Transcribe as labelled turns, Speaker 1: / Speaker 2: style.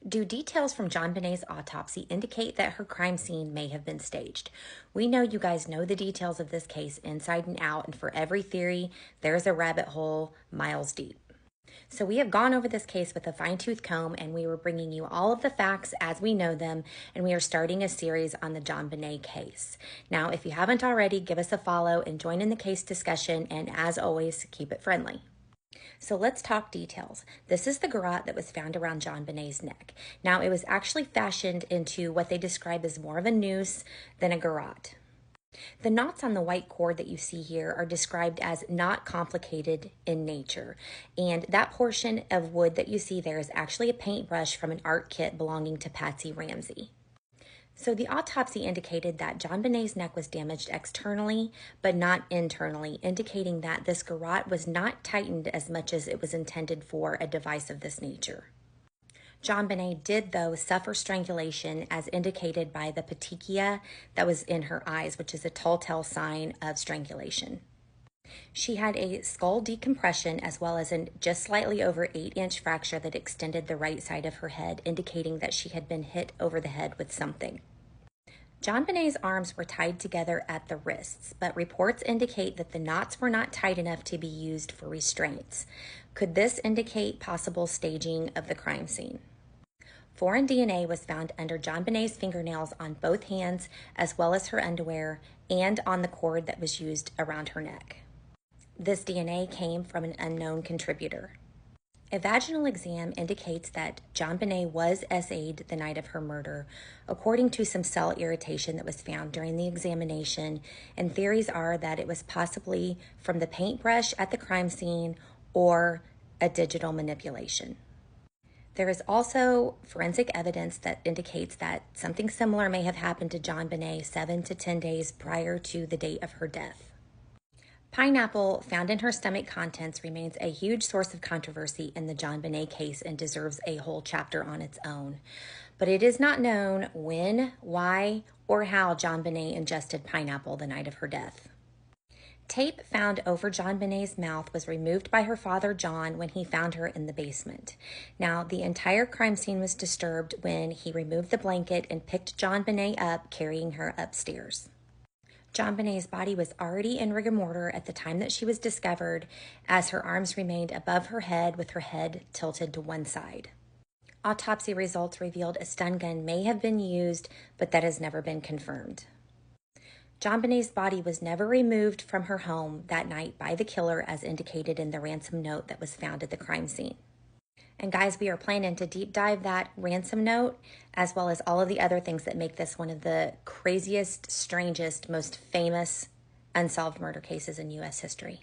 Speaker 1: Do details from JonBenet's autopsy indicate that her crime scene may have been staged? We know you guys know the details of this case inside and out, and for every theory, there's a rabbit hole miles deep. So we have gone over this case with a fine-tooth comb, and we were bringing you all of the facts as we know them, and we are starting a series on the JonBenet case. Now, if you haven't already, give us a follow and join in the case discussion, and as always, keep it friendly. So let's talk details. This is the garrote that was found around JonBenet's neck. Now, it was actually fashioned into what they describe as more of a noose than a garrote. The knots on the white cord that you see here are described as not complicated in nature, and that portion of wood that you see there is actually a paintbrush from an art kit belonging to Patsy Ramsey. So the autopsy indicated that JonBenet's neck was damaged externally, but not internally, indicating that this garrote was not tightened as much as it was intended for a device of this nature. JonBenet did, though, suffer strangulation as indicated by the petechia that was in her eyes, which is a telltale sign of strangulation. She had a skull decompression as well as a just slightly over 8-inch fracture that extended the right side of her head, indicating that she had been hit over the head with something. JonBenet's arms were tied together at the wrists, but reports indicate that the knots were not tight enough to be used for restraints. Could this indicate possible staging of the crime scene? Foreign DNA was found under JonBenet's fingernails on both hands, as well as her underwear, and on the cord that was used around her neck. This DNA came from an unknown contributor. A vaginal exam indicates that JonBenet was SA'd the night of her murder, according to some cell irritation that was found during the examination, and theories are that it was possibly from the paintbrush at the crime scene or a digital manipulation. There is also forensic evidence that indicates that something similar may have happened to JonBenet 7 to 10 days prior to the date of her death. Pineapple found in her stomach contents remains a huge source of controversy in the JonBenet case and deserves a whole chapter on its own. But it is not known when, why, or how JonBenet ingested pineapple the night of her death. Tape found over JonBenet's mouth was removed by her father, John, when he found her in the basement. Now, the entire crime scene was disturbed when he removed the blanket and picked JonBenet up, carrying her upstairs. JonBenet's body was already in rigor mortis at the time that she was discovered, as her arms remained above her head with her head tilted to one side. Autopsy results revealed a stun gun may have been used, but that has never been confirmed. JonBenet's body was never removed from her home that night by the killer, as indicated in the ransom note that was found at the crime scene. And guys, we are planning to deep dive that ransom note, as well as all of the other things that make this one of the craziest, strangest, most famous unsolved murder cases in U.S. history.